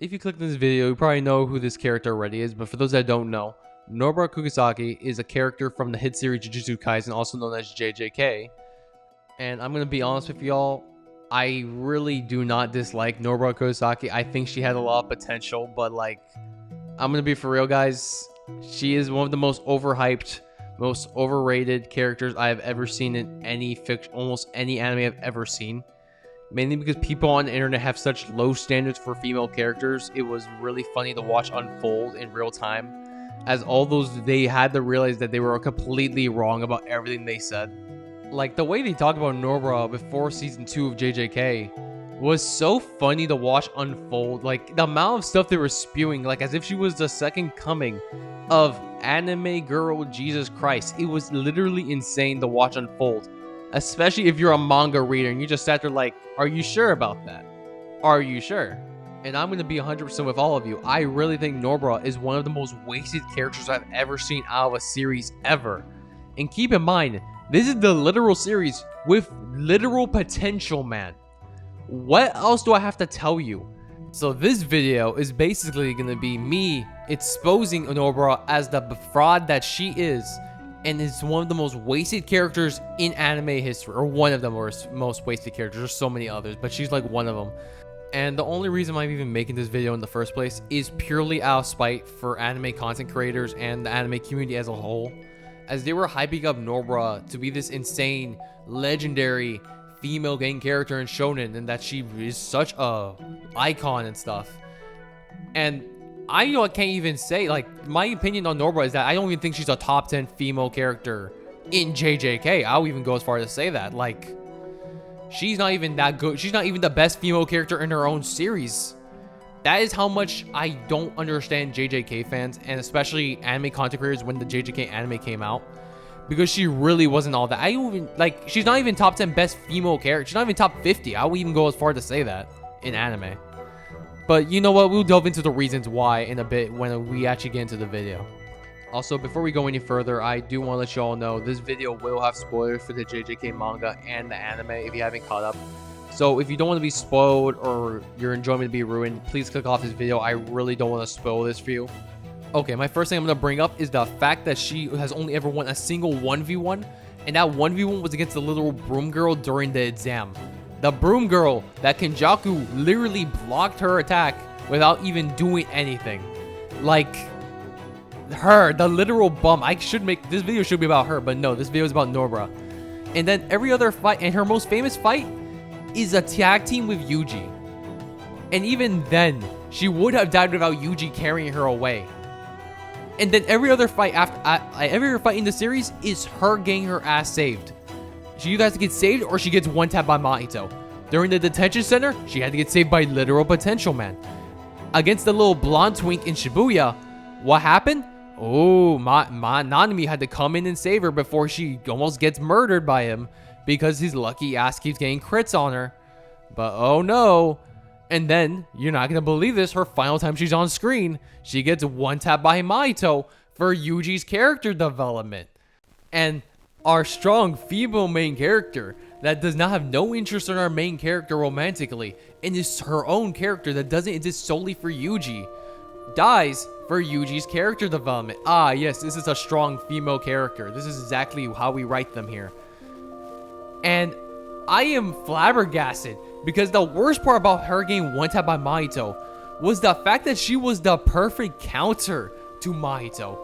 If you click this video, you probably know who this character already is, but for those that don't know, Nobara Kugisaki is a character from the hit series Jujutsu Kaisen, also known as JJK. And I'm going to be honest with y'all, I really do not dislike Nobara Kugisaki. I think she had a lot of potential, but like, I'm going to be for real, guys. She is one of the most overhyped, most overrated characters I have ever seen in any fiction, almost any anime I've ever seen. Mainly because people on the internet have such low standards for female characters. It was really funny to watch unfold in real time, as all those, they had to realize that they were completely wrong about everything they said. Like, the way they talked about Nobara before season 2 of JJK was so funny to watch unfold. Like, the amount of stuff they were spewing, like as if she was the second coming of anime girl Jesus Christ. It was literally insane to watch unfold. Especially if you're a manga reader and you just sat there like, are you sure about that? Are you sure? And I'm going to be 100% with all of you. I really think Nobara is one of the most wasted characters I've ever seen out of a series ever. And keep in mind, this is the literal series with literal potential, man. What else do I have to tell you? So this video is basically going to be me exposing Nobara as the fraud that she is. And is one of the most wasted characters in anime history, or one of the most wasted characters. There's so many others, but she's like one of them. And the only reason I'm even making this video in the first place is purely out of spite for anime content creators and the anime community as a whole, as they were hyping up Nobara to be this insane, legendary female gang character in Shonen, and that she is such a icon and stuff. And I can't even say, like, my opinion on Nobara is that I don't even think she's a top 10 female character in JJK. I'll even go as far as to say that. Like, she's not even that good. She's not even the best female character in her own series. That is how much I don't understand JJK fans, and especially anime content creators when the JJK anime came out. Because she really wasn't all that. I don't even, like, she's not even top 10 best female character. She's not even top 50. I would even go as far to say that in anime. But you know what, we'll delve into the reasons why in a bit when we actually get into the video. Also, before we go any further, I do want to let you all know this video will have spoilers for the JJK manga and the anime if you haven't caught up. So if you don't want to be spoiled or your enjoyment to be ruined, please click off this video. I really don't want to spoil this for you. Okay, my first thing I'm going to bring up is the fact that she has only ever won a single 1v1, and that 1v1 was against the little broom girl during the exam. The broom girl that Kenjaku literally blocked her attack without even doing anything. Like, her, the literal bum. This video should be about her, but no, this video is about Nobara. And then every other fight, and her most famous fight is a tag team with Yuji. And even then, she would have died without Yuji carrying her away. And then every other fight every other fight in the series is her getting her ass saved. She either has to get saved or she gets one-tapped by Mahito. During the detention center, she had to get saved by literal potential man. Against the little blonde twink in Shibuya, what happened? Oh, Nanami had to come in and save her before she almost gets murdered by him because his lucky ass keeps getting crits on her. But oh no. And then, you're not going to believe this, her final time she's on screen, she gets one-tapped by Mahito for Yuji's character development. And our strong female main character that does not have no interest in our main character romantically and is her own character that doesn't exist solely for Yuji dies for Yuji's character development. Ah, yes, this is a strong female character. This is exactly how we write them here. And I am flabbergasted because the worst part about her getting one tap by Mahito was the fact that she was the perfect counter to Mahito.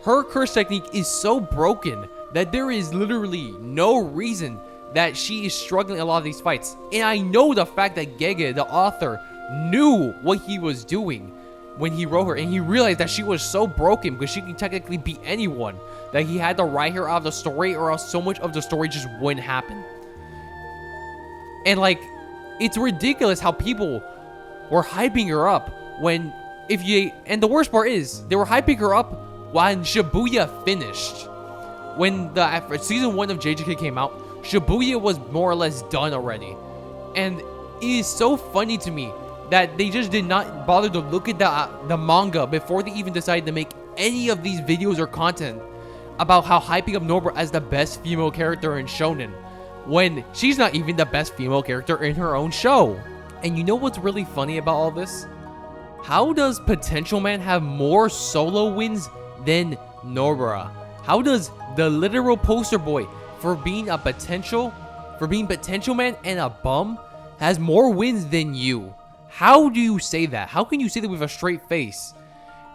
Her curse technique is so broken that there is literally no reason that she is struggling a lot of these fights. And I know the fact that Gege, the author, knew what he was doing when he wrote her. And he realized that she was so broken because she can technically beat anyone that he had to write her out of the story, or else so much of the story just wouldn't happen. And like, it's ridiculous how people were hyping her up when, and the worst part is, they were hyping her up when Shibuya finished. When the season 1 of JJK came out, Shibuya was more or less done already. And it is so funny to me that they just did not bother to look at the manga before they even decided to make any of these videos or content about how hyping up Nobara as the best female character in Shonen, when she's not even the best female character in her own show. And you know what's really funny about all this? How does Potential Man have more solo wins than Nobara? How does the literal poster boy for being Potential Man and a bum has more wins than you? How do you say that? How can you say that with a straight face?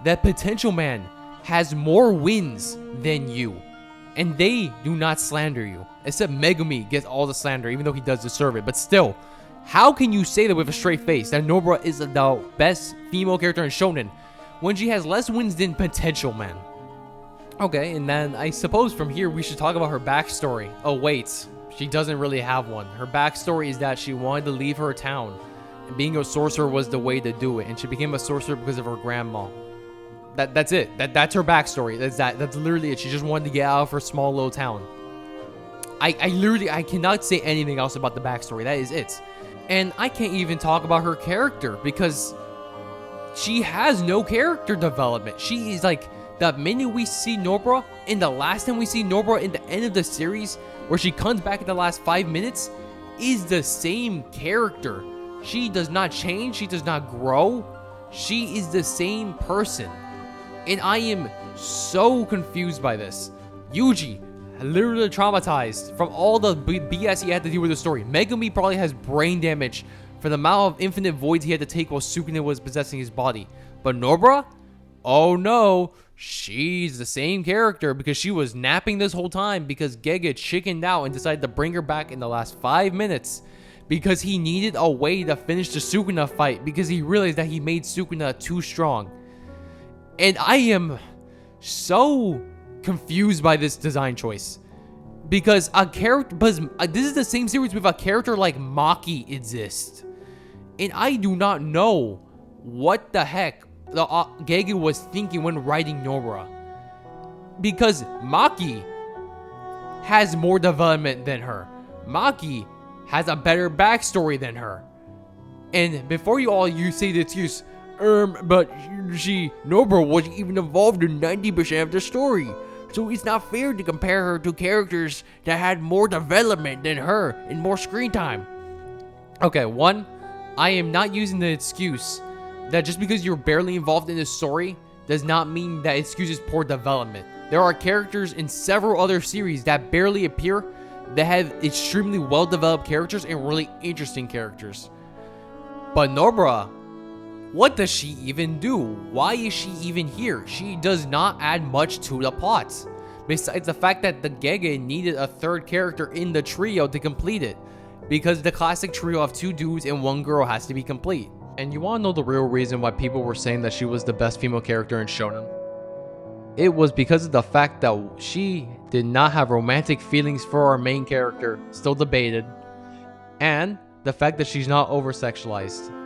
That Potential Man has more wins than you. And they do not slander you. Except Megumi gets all the slander, even though he does deserve it. But still, how can you say that with a straight face, that Nobara is the best female character in Shonen, when she has less wins than Potential Man? Okay, and then I suppose from here we should talk about her backstory. Oh wait, she doesn't really have one. Her backstory is that she wanted to leave her town, and being a sorcerer was the way to do it, and she became a sorcerer because of her grandma. That's it. That's her backstory. That's literally it. She just wanted to get out of her small little town. I cannot say anything else about the backstory. That is it. And I can't even talk about her character because she has no character development. She is like, the minute we see Nobara, and the last time we see Nobara in the end of the series, where she comes back in the last 5 minutes, is the same character. She does not change. She does not grow. She is the same person. And I am so confused by this. Yuji, literally traumatized from all the BS he had to deal with the story. Megumi probably has brain damage for the amount of infinite voids he had to take while Sukuna was possessing his body. But Nobara? Oh no, she's the same character because she was napping this whole time because Gege chickened out and decided to bring her back in the last 5 minutes because he needed a way to finish the Sukuna fight because he realized that he made Sukuna too strong. And I am so confused by this design choice because this is the same series with a character like Maki exists, and I do not know what the heck the Gege was thinking when writing Nobara, because Maki has more development than her. Maki has a better backstory than her. And before you say the excuse, but Nobara wasn't even involved in 90% of the story, so it's not fair to compare her to characters that had more development than her and more screen time. Okay, one, I am not using the excuse that just because you're barely involved in the story does not mean that excuses poor development. There are characters in several other series that barely appear that have extremely well-developed characters and really interesting characters. But Nobara, what does she even do? Why is she even here? She does not add much to the plot, besides the fact that the Gege needed a third character in the trio to complete it, because the classic trio of 2 dudes and 1 girl has to be complete. And you want to know the real reason why people were saying that she was the best female character in Shonen? It was because of the fact that she did not have romantic feelings for our main character, still debated, and the fact that she's not over-sexualized.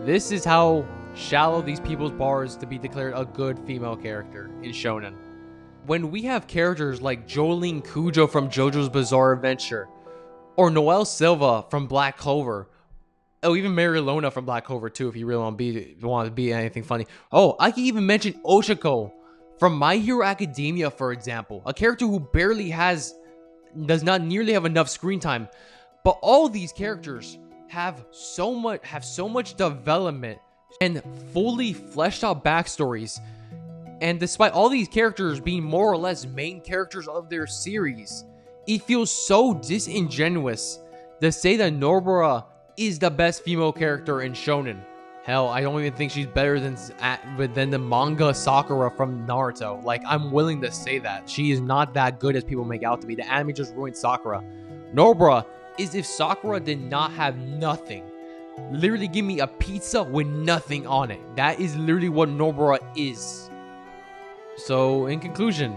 This is how shallow these people's bar is to be declared a good female character in Shonen. When we have characters like Jolene Kujo from JoJo's Bizarre Adventure, or Noelle Silva from Black Clover, oh, even Mary Lona from Black Clover too, if you really want to be anything funny. Oh, I can even mention Ochako from My Hero Academia, for example, a character who does not nearly have enough screen time. But all these characters have so much development and fully fleshed out backstories. And despite all these characters being more or less main characters of their series, it feels so disingenuous to say that Nobara is the best female character in Shonen. Hell, I don't even think she's better than the manga Sakura from Naruto. Like, I'm willing to say that. She is not that good as people make out to be. The anime just ruined Sakura. Nobara is if Sakura did not have nothing. Literally give me a pizza with nothing on it. That is literally what Nobara is. So, in conclusion,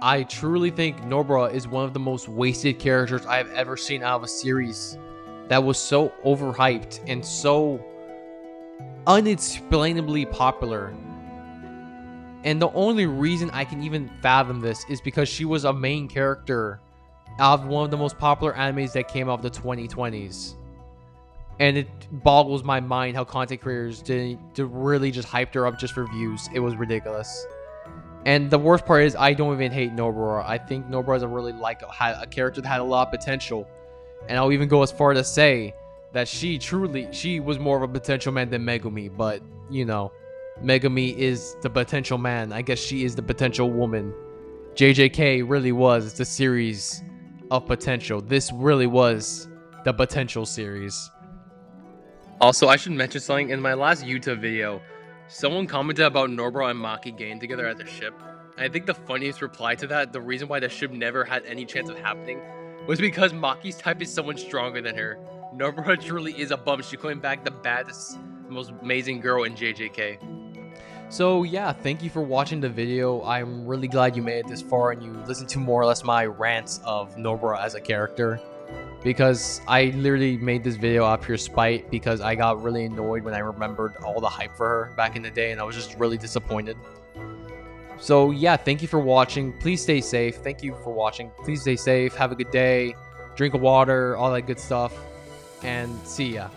I truly think Nobara is one of the most wasted characters I have ever seen out of a series that was so overhyped and so unexplainably popular. And the only reason I can even fathom this is because she was a main character of one of the most popular animes that came out of the 2020s. And it boggles my mind how content creators did really just hyped her up just for views. It was ridiculous. And the worst part is I don't even hate Nobara. I think Nobara is a character that had a lot of potential. And I'll even go as far to say that she was more of a potential man than Megumi, but you know, Megumi is the potential man. I guess she is the potential woman. JJK really was the series of potential. This really was the potential series. Also, I should mention something. In my last YouTube video, someone commented about Nobara and Maki getting together as a ship. And I think the funniest reply to that, the reason why the ship never had any chance of happening, was because Maki's type is someone stronger than her. Nobara truly is a bum. She couldn't back the baddest, most amazing girl in JJK. So yeah, thank you for watching the video. I'm really glad you made it this far and you listened to more or less my rants of Nobara as a character. Because I literally made this video out of pure spite because I got really annoyed when I remembered all the hype for her back in the day and I was just really disappointed. So yeah, thank you for watching. Please stay safe. Thank you for watching. Please stay safe. Have a good day. Drink water, all that good stuff. And see ya.